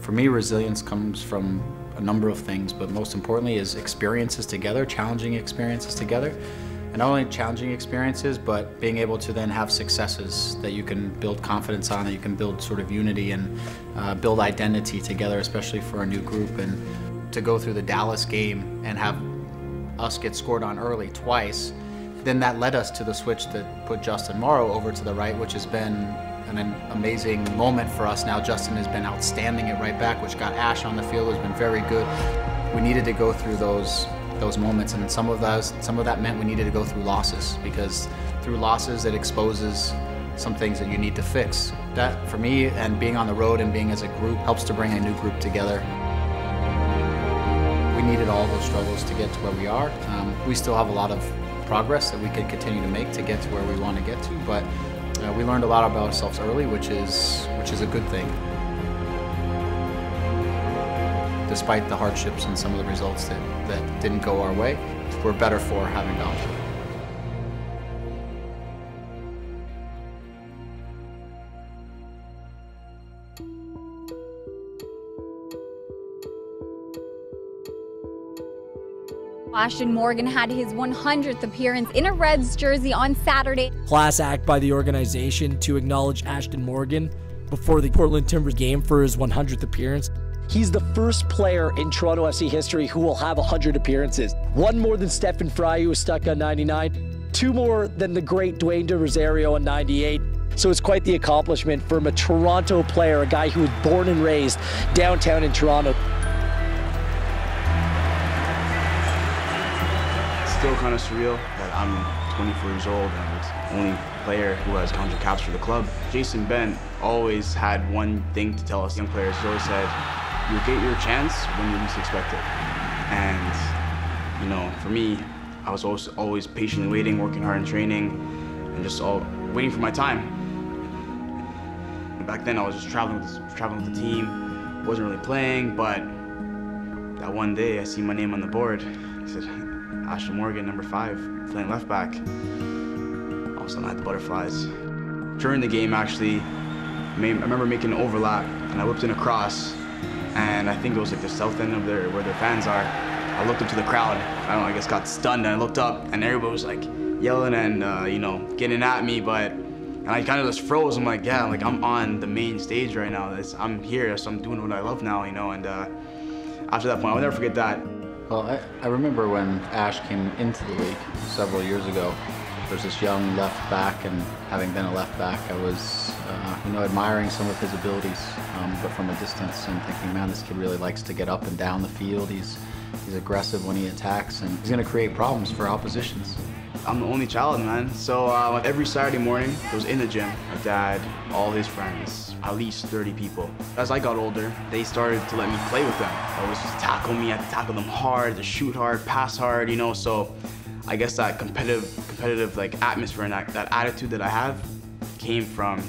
For me, resilience comes from a number of things, but most importantly is experiences together, challenging experiences together. And not only challenging experiences, but being able to then have successes that you can build confidence on, that you can build sort of unity and build identity together, especially for a new group. And to go through the Dallas game and have us get scored on early twice, then that led us to the switch that put Justin Morrow over to the right, which has been an amazing moment for us. Now Justin has been outstanding at right back, which got Ash on the field, has been very good. We needed to go through those moments, and some of that meant we needed to go through losses, because through losses it exposes some things that you need to fix. That, for me, and being on the road and being as a group, helps to bring a new group together. We needed all those struggles to get to where we are. We still have a lot of progress that we can continue to make to get to where we want to get to, but we learned a lot about ourselves early, which is a good thing. Despite the hardships and some of the results that didn't go our way, we're better for having gone through it. Ashton Morgan had his 100th appearance in a Reds jersey on Saturday. Class act by the organization to acknowledge Ashton Morgan before the Portland Timbers game for his 100th appearance. He's the first player in Toronto FC history who will have 100 appearances. One more than Stephen Fry, who was stuck on 99. Two more than the great Dwayne De Rosario on 98. So it's quite the accomplishment from a Toronto player, a guy who was born and raised downtown in Toronto. Still kind of surreal that I'm 24 years old and the only player who has 100 caps for the club. Jason Bent always had one thing to tell us young players. He always said, you'll get your chance when you least expect it. And, you know, for me, I was always patiently waiting, working hard in training, and just waiting for my time. And back then I was just traveling with the team, wasn't really playing, but that one day I see my name on the board. I said, Ashton Morgan, number 5, playing left back. All of a sudden I had the butterflies. During the game, actually, I remember making an overlap, and I whipped in a cross, and I think it was like the south end of where their fans are. I looked up to the crowd. I don't know, I guess got stunned, and I looked up, and everybody was like yelling and you know, getting at me, and I kind of just froze. I'm like, yeah, I'm on the main stage right now. I'm here, so I'm doing what I love now, you know. And after that point, I'll never forget that. Well, I remember when Ash came into the league several years ago. There's this young left back, and having been a left back, I was, you know, admiring some of his abilities, but from a distance, and thinking, man, this kid really likes to get up and down the field. He's aggressive when he attacks, and he's going to create problems for oppositions. I'm the only child, man. So every Saturday morning, I was in the gym. My dad, all his friends, at least 30 people. As I got older, they started to let me play with them. They always just tackle me. I had to tackle them hard, to shoot hard, pass hard, you know. So I guess that competitive like atmosphere and that attitude that I have came from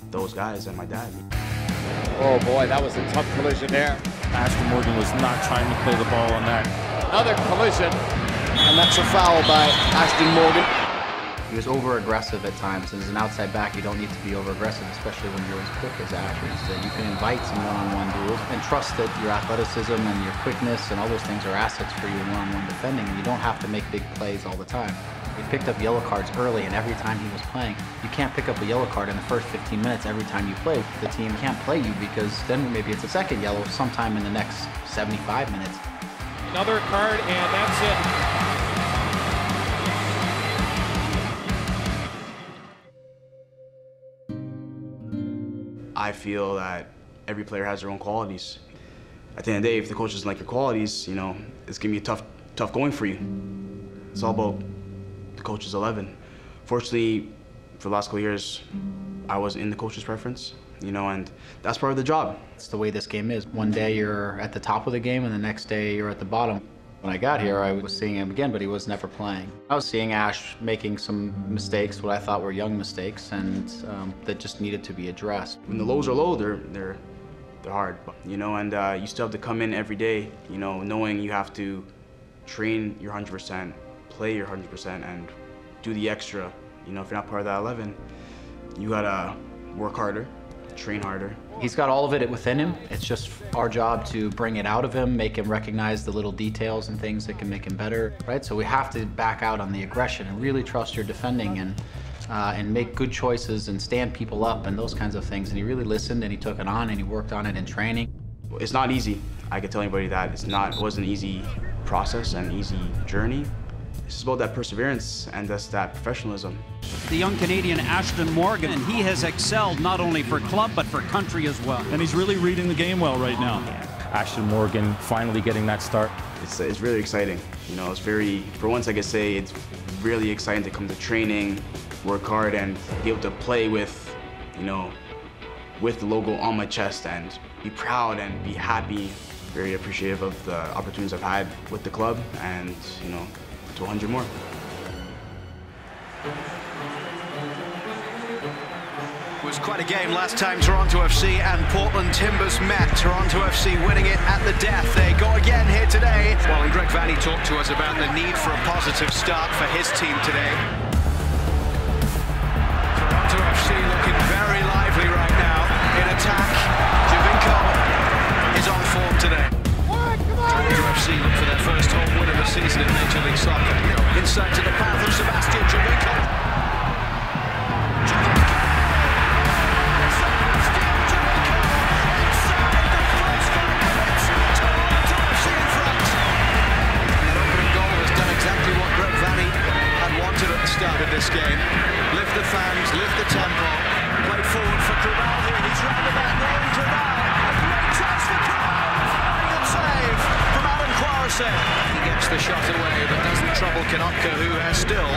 those guys and my dad. Oh boy, that was a tough collision there. Ashton Morgan was not trying to play the ball on that. Another collision. And that's a foul by Ashton Morgan. He was over-aggressive at times, and as an outside back, you don't need to be over-aggressive, especially when you're as quick as Ash is. You can invite some one-on-one duels and trust that your athleticism and your quickness and all those things are assets for you in one-on-one defending, and you don't have to make big plays all the time. He picked up yellow cards early, and every time he was playing. You can't pick up a yellow card in the first 15 minutes every time you play. The team can't play you, because then maybe it's a second yellow sometime in the next 75 minutes. Another card, and that's it. I feel that every player has their own qualities. At the end of the day, if the coach doesn't like your qualities, you know, it's gonna be tough going for you. It's all about the coach's 11. Fortunately, for the last couple of years, I was in the coach's preference, you know, and that's part of the job. It's the way this game is. One day you're at the top of the game, and the next day you're at the bottom. When I got here, I was seeing him again, but he was never playing. I was seeing Ash making some mistakes, what I thought were young mistakes, and that just needed to be addressed. When the lows are low, they're hard, you know, and you still have to come in every day, you know, knowing you have to train your 100%, play your 100%, and do the extra. You know, if you're not part of that 11, you gotta work harder, train harder. He's got all of it within him. It's just our job to bring it out of him, make him recognize the little details and things that can make him better, right? So we have to back out on the aggression and really trust your defending and make good choices and stand people up and those kinds of things. And he really listened and he took it on and he worked on it in training. It's not easy. I can tell anybody that it wasn't an easy process and easy journey. It's about that perseverance and that professionalism. The young Canadian Ashtone Morgan, and he has excelled not only for club but for country as well. And he's really reading the game well right now. Ashton Morgan finally getting that start. It's really exciting. You know, for once I could say it's really exciting to come to training, work hard, and be able to play with, you know, with the logo on my chest and be proud and be happy. Very appreciative of the opportunities I've had with the club and, you know, to 100 more. It was quite a game last time Toronto FC and Portland Timbers met. Toronto FC winning it at the death. They go again here today. Well, and Greg Vanny talked to us about the need for a positive start for his team today. Toronto FC looking very lively right now. In attack, Jovinko is on form today. Toronto FC look for their first home win of the season in Major League Soccer. Inside to the path of Sebastian Jovinko. Start of this game. Lift the fans, lift the tempo. Played forward for Crabal here. He's round the back row. Crabal. A great chance for Crabal. Good save from Adam Quaracet. He gets the shot away, but doesn't trouble Konopka, who has still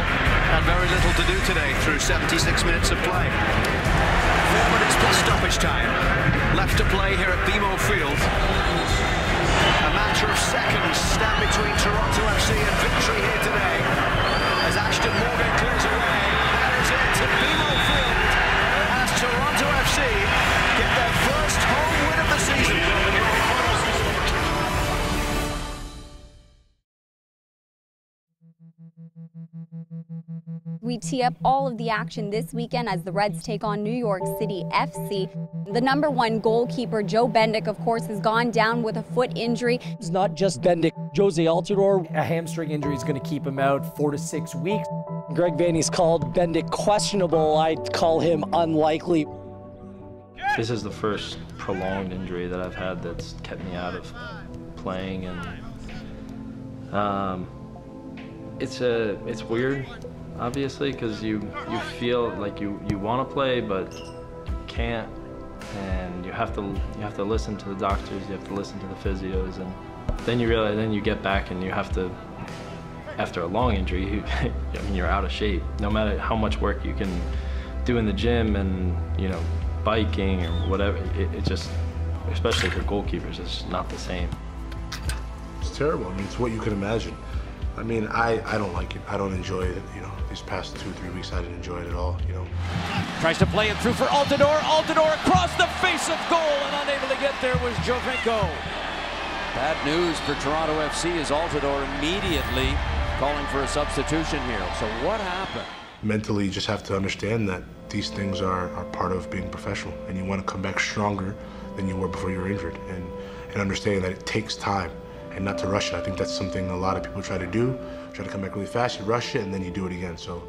had very little to do today through 76 minutes of play. 4 minutes plus stoppage time. Left to play here at BMO Field. A matter of seconds stand between Toronto FC and victory here today. As Ashton Morgan clears away, that is it to BMO Field as Toronto FC get their first home win of the season. We tee up all of the action this weekend as the Reds take on New York City FC. The #1 goalkeeper, Joe Bendik, of course, has gone down with a foot injury. It's not just Bendik. Jozy Altidore, A hamstring injury is going to keep him out 4 to 6 weeks. Greg Vanny's called Bendik questionable. I'd call him unlikely. This is the first prolonged injury that I've had that's kept me out of playing, and it's weird, obviously, because you feel like you want to play but can't, and you have to listen to the doctors, you have to listen to the physios, and then you realize, then you get back and you have to, after a long injury, I mean, you're out of shape. No matter how much work you can do in the gym and, you know, biking or whatever, it just, especially for goalkeepers, it's not the same. It's terrible. I mean, it's what you can imagine. I mean, I don't like it. I don't enjoy it. You know, these past 2-3 weeks, I didn't enjoy it at all, you know. Tries to play it through for Altidore. Altidore across the face of goal, and unable to get there was Jovinko. Bad news for Toronto FC is Altidore immediately calling for a substitution here. So what happened? Mentally, you just have to understand that these things are part of being professional, and you want to come back stronger than you were before you were injured, and understanding that it takes time and not to rush it. I think that's something a lot of people try to do, try to come back really fast, you rush it, and then you do it again. So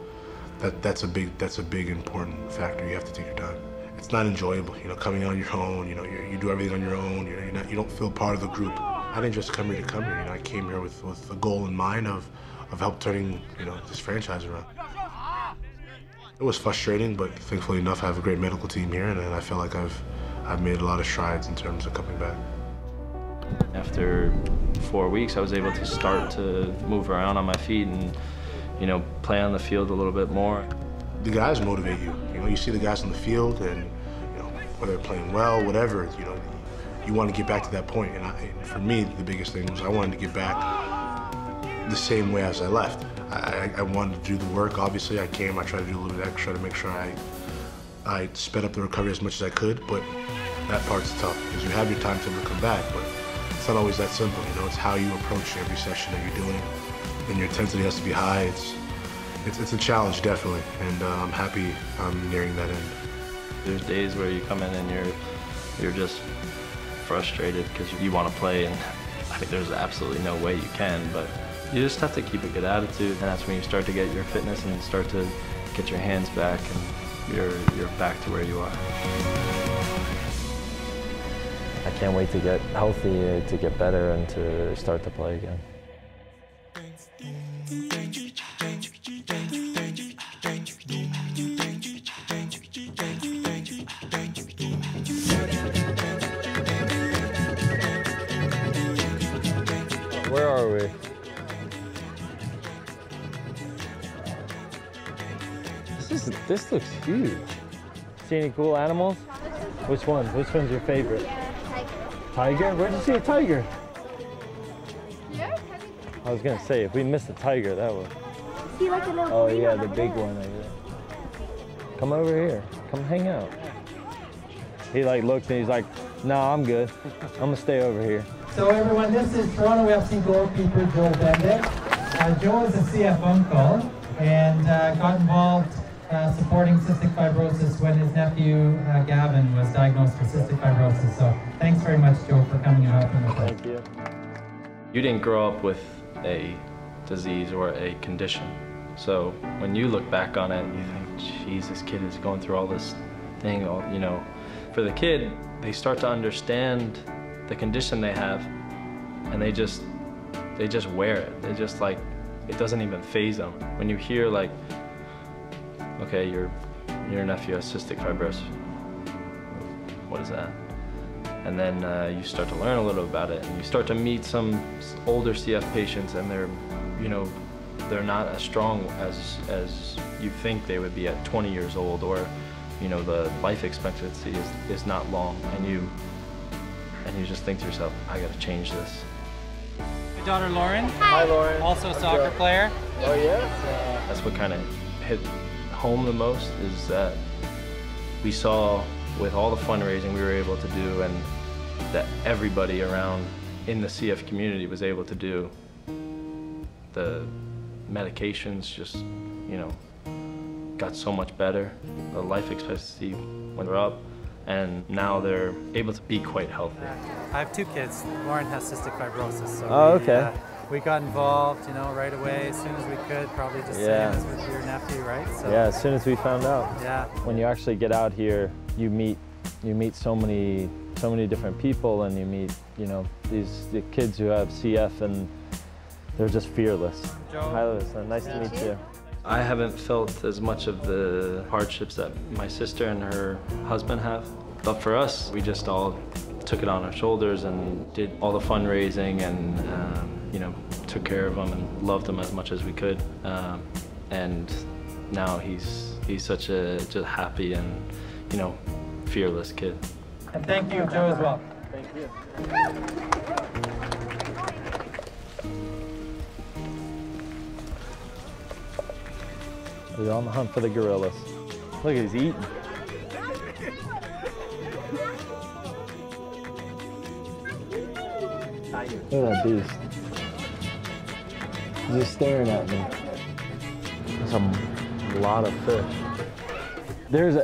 that's a big important factor. You have to take your time. It's not enjoyable, you know, coming on your own, you know, you do everything on your own, you don't feel part of the group. I didn't just come here to come here, you know, I came here with a goal in mind of help turning, you know, this franchise around. It was frustrating, but thankfully enough, I have a great medical team here, and I feel like I've made a lot of strides in terms of coming back. After 4 weeks, I was able to start to move around on my feet and, you know, play on the field a little bit more. The guys motivate you. You know, you see the guys on the field, and, you know, whether they're playing well, whatever, you know, you want to get back to that point. And for me, the biggest thing was I wanted to get back the same way as I left. I wanted to do the work. Obviously, I came. I tried to do a little bit extra to make sure I sped up the recovery as much as I could. But that part's tough because you have your timetable to come back, but it's not always that simple. You know, it's how you approach every session that you're doing, and your intensity has to be high. It's a challenge, definitely, and I'm happy I'm nearing that end. There's days where you come in and you're just frustrated because you want to play, and I think there's absolutely no way you can, but you just have to keep a good attitude, and that's when you start to get your fitness and start to get your hands back, and you're back to where you are. I can't wait to get healthy, to get better, and to start to play again. Where are we? This looks huge. See any cool animals? Which one? Which one's your favorite? Tiger. Tiger? Where'd you see a tiger? Yeah, I was gonna say, if we missed a tiger, that would. See like a little Oh green yeah, one the over big there. one. Right. Come over here. Come hang out. He like looked and he's like, "No, I'm good. I'm gonna stay over here." So everyone, this is Toronto FC goalkeeper Joe Bendik. Joe is a CF uncle and got involved supporting cystic fibrosis when his nephew Gavin was diagnosed with cystic fibrosis. So thanks very much, Joe, for coming and helping us. Thank you. You didn't grow up with a disease or a condition. So when you look back on it, you think, geez, this kid is going through all this thing, you know. For the kid, they start to understand the condition they have, and they just wear it. They just like, it doesn't even faze them. When you hear like, okay, your nephew has cystic fibrosis, what is that? And then you start to learn a little about it, and you start to meet some older CF patients, and they're not as strong as you think they would be at 20 years old, or you know, the life expectancy is not long, and you just think to yourself, I gotta change this. My daughter Lauren. Hi Lauren. Also a soccer player. Oh yeah? That's what kind of hit home the most, is that we saw with all the fundraising we were able to do, and that everybody around in the CF community was able to do. The medications just, you know, got so much better. The life expectancy went up, and now they're able to be quite healthy. I have 2 kids. Lauren has cystic fibrosis, so okay. We got involved, you know, right away as soon as we could. Probably just same as with your nephew, right? So, yeah, as soon as we found out. Yeah. When you actually get out here, you meet so many different people, and you meet, you know, the kids who have CF, and they're just fearless. Joe. Hi, Lewis. Nice to meet you. I haven't felt as much of the hardships that my sister and her husband have. But for us, we just all took it on our shoulders and did all the fundraising, and you know, took care of him and loved him as much as we could. And now he's such a just happy and, you know, fearless kid. And thank you, Joe, as well. Thank you. We're on the hunt for the gorillas. Look, he's eating. Look at that beast. He's just staring at me. There's a lot of fish. There's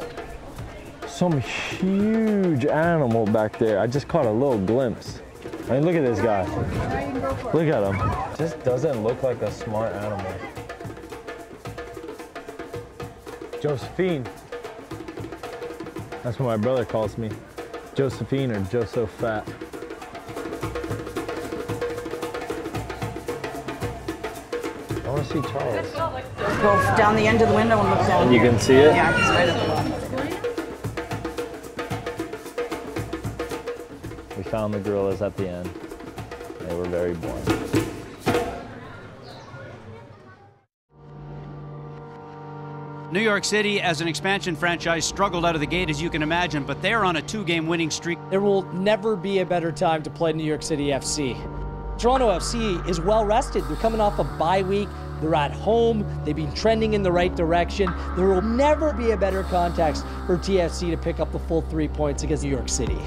some huge animal back there. I just caught a little glimpse. I mean, look at this guy. Look at him. Just doesn't look like a smart animal. Josephine. That's what my brother calls me. Josephine, or Joe So Fat. I want to see Charles. Let's go down the end of the window and look down. And you can see it? Yeah, he's right at the bottom. We found the gorillas at the end. They were very boring. New York City, as an expansion franchise, struggled out of the gate, as you can imagine, but they're on a 2-game winning streak. There will never be a better time to play New York City FC. Toronto FC is well rested. They're coming off a bye week. They're at home. They've been trending in the right direction. There will never be a better context for TFC to pick up the full 3 points against New York City.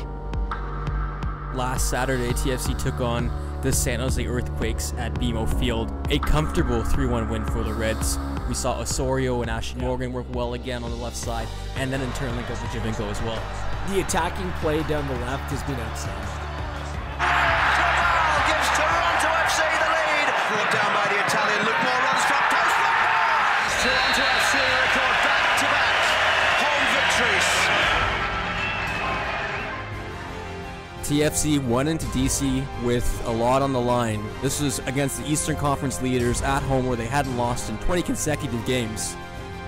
Last Saturday, TFC took on the San Jose Earthquakes at BMO Field. A comfortable 3-1 win for the Reds. We saw Osorio and Ashton Morgan work well again on the left side, and then in turn link up with Jovinko as well. The attacking play down the left has been outstanding. Cabral gives Toronto FC the lead. Brought down by the Italian. Luke Moore runs front post. Toronto FC record back-to-back home victories. TFC went into DC with a lot on the line. This was against the Eastern Conference leaders at home where they hadn't lost in 20 consecutive games.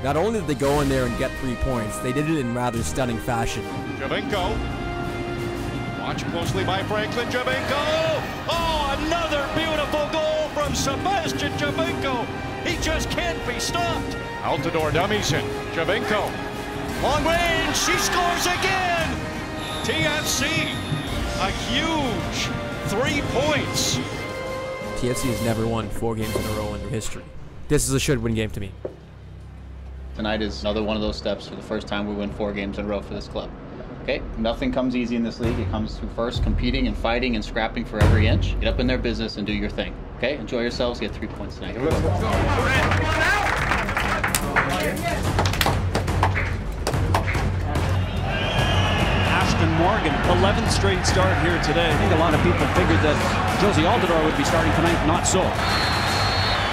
Not only did they go in there and get 3 points, they did it in rather stunning fashion. Jovinko. Watched closely by Franklin Jovinko. Oh, another beautiful goal from Sebastian Jovinko. He just can't be stopped. Altidore dummies in. Jovinko. Long range. She scores again. TFC. A huge 3 points. TFC has never won 4 games in a row in their history. This is a should-win game to me. Tonight is another one of those steps. For the first time, we win 4 games in a row for this club. Okay, nothing comes easy in this league. It comes through first competing and fighting and scrapping for every inch. Get up in their business and do your thing. Okay, enjoy yourselves. Get 3 points tonight. Ashton Morgan, 11th straight start here today. I think a lot of people figured that Jozy Altidore would be starting tonight. Not so.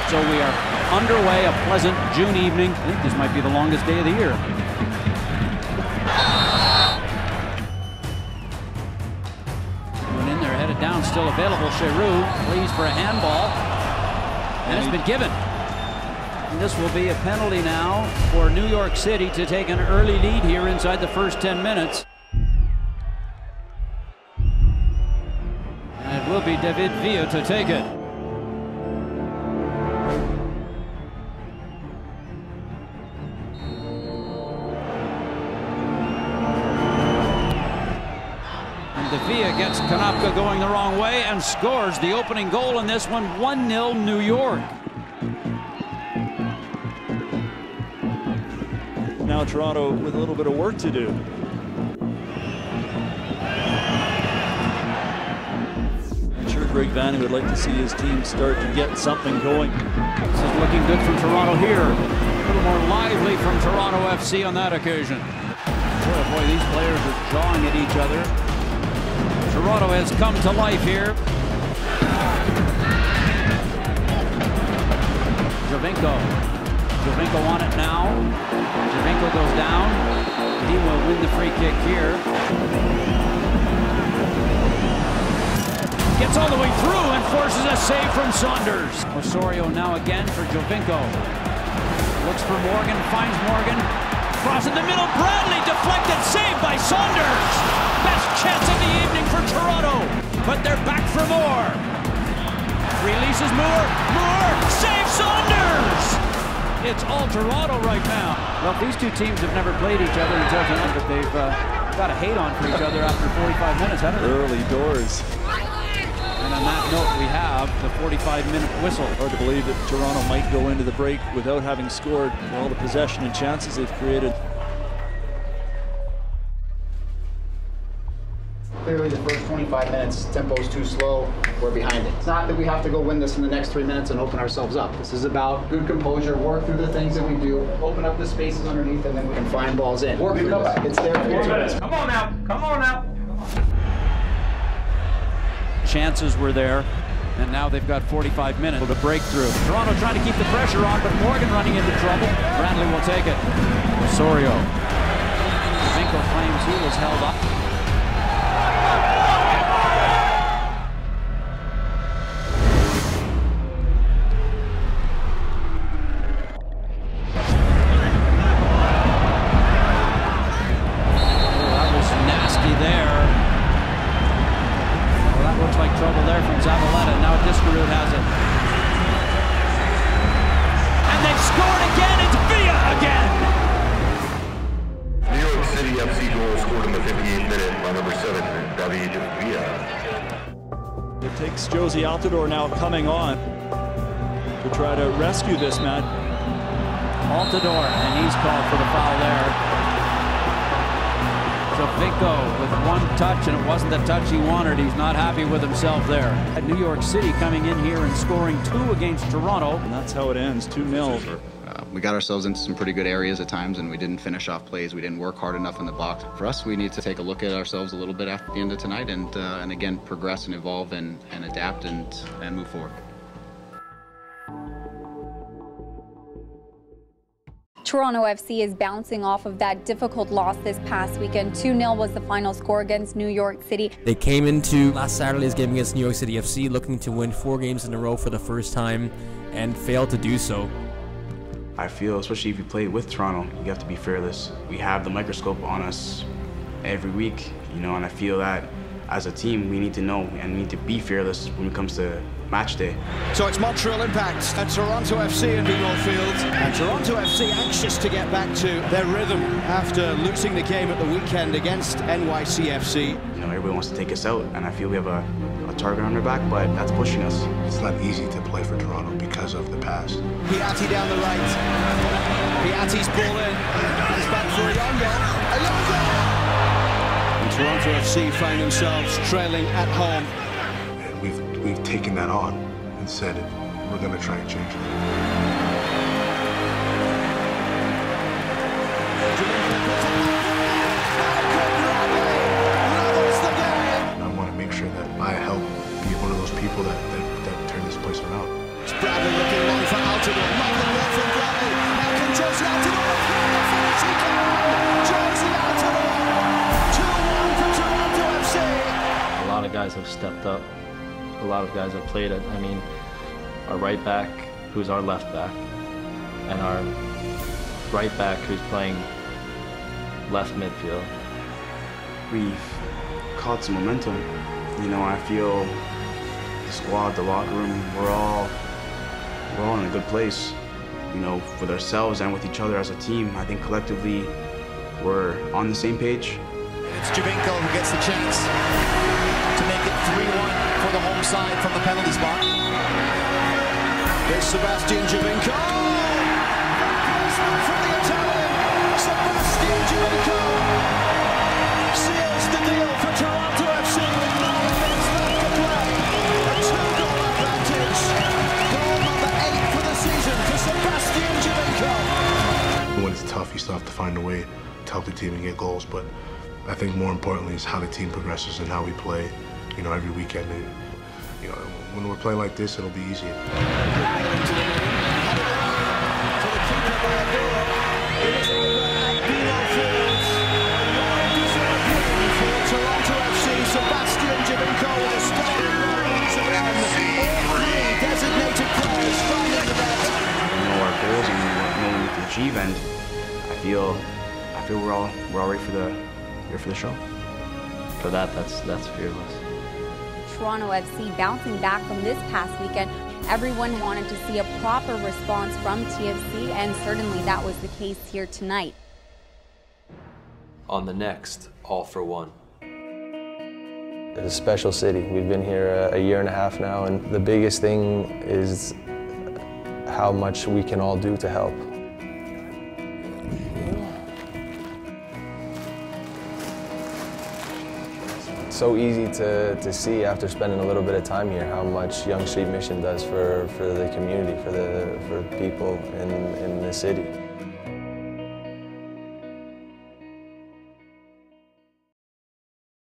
So we are underway, a pleasant June evening. I think this might be the longest day of the year. Going in there, headed down, still available. Cheroux pleads for a handball, and it's been given. And this will be a penalty now for New York City to take an early lead here inside the first 10 minutes. And it will be David Villa to take it. Villa gets Konopka going the wrong way and scores the opening goal in this one, 1-0 New York. Now Toronto with a little bit of work to do. I'm sure Greg Vanny would like to see his team start to get something going. This is looking good from Toronto here. A little more lively from Toronto FC on that occasion. Boy, these players are jawing at each other. Toronto has come to life here. Jovinko on it now. Jovinko goes down. He will win the free kick here. Gets all the way through and forces a save from Saunders. Osorio now again for Jovinko. Looks for Morgan, finds Morgan. Cross in the middle, Bradley deflected, saved by Saunders. Best chance of the evening for Toronto, but they're back for more. Releases Moore, saves Saunders! It's all Toronto right now. Well, these two teams have never played each other until tonight, but they've got a hate on for each other after 45 minutes, haven't they? Early doors. And on that note, we have the 45-minute whistle. Hard to believe that Toronto might go into the break without having scored all the possession and chances they've created. Clearly the first 25 minutes, tempo's too slow, we're behind it. It's not that we have to go win this in the next 3 minutes and open ourselves up. This is about good composure, work through the things that we do, open up the spaces underneath, and then we can find balls in. Work through this. It's there for you. Come on now, come on now. Chances were there, and now they've got 45 minutes to break through. Toronto trying to keep the pressure on, but Morgan running into trouble. Bradley will take it. Osorio. Jovinko claims he was held up. It takes Jozy Altidore now coming on to try to rescue this man. Altidore, and he's called for the foul there. Jovinko with one touch, and it wasn't the touch he wanted. He's not happy with himself there. At New York City coming in here and scoring 2 against Toronto. And that's how it ends, 2-0. We got ourselves into some pretty good areas at times, and we didn't finish off plays. We didn't work hard enough in the box. For us, we need to take a look at ourselves a little bit after the end of tonight, and again, progress and evolve and adapt and move forward. Toronto FC is bouncing off of that difficult loss this past weekend. 2-0 was the final score against New York City. They came into last Saturday's game against New York City FC looking to win 4 games in a row for the first time and failed to do so. I feel, especially if you play with Toronto, you have to be fearless. We have the microscope on us every week, you know, and I feel that as a team, we need to know and we need to be fearless when it comes to match day. So it's Montreal Impact and Toronto FC in BMO Field. And Toronto FC anxious to get back to their rhythm after losing the game at the weekend against NYCFC. You know, everybody wants to take us out, and I feel we have a target on our back, but that's pushing us. It's not easy to play for Toronto because of the past. Piatti down the right. Piatti's ball in. It's back for Ayongo. And Toronto FC find themselves trailing at home. And we've taken that on and said we're going to try and change it. I want to make sure that I help be one of those people that turn this place around. It's Bradley looking long for Altidore. Nothing more from Bradley. Now can Jozy Altidore finish? He can. Jozy Altidore. 2-1 for Toronto FC. A lot of guys have stepped up. A lot of guys have played it. I mean, our right back, who's our left back, and our right back, who's playing left midfield. We've caught some momentum. You know, I feel the squad, the locker room, we're all in a good place. You know, with ourselves and with each other as a team. I think collectively we're on the same page. It's Jovinko who gets the chance to make it 3-1 for the home side from the penalty spot. There's Sebastian Jovinko. From the Italian, Sebastian Jovinko seals the deal for Toronto FC with 9 minutes left to play. A 2-goal advantage. Goal number 8 for the season for Sebastian Jovinko. When it's tough, you still have to find a way to help the team and get goals, but I think more importantly is how the team progresses and how we play, you know, every weekend. And, you know, when we're playing like this, it'll be easier. Toronto FC, Sebastian Jovinko with a start. All 3 designated players finding the net. We know our goals and we know what we need to achieve, and I feel we're all ready for the show. For that's fearless. Toronto FC bouncing back from this past weekend. Everyone wanted to see a proper response from TFC, and certainly that was the case here tonight. On the next All for One. It's a special city. We've been here a year and a half now, and the biggest thing is how much we can all do to help. It's so easy to see after spending a little bit of time here how much Yonge Street Mission does for the community, for people in the city.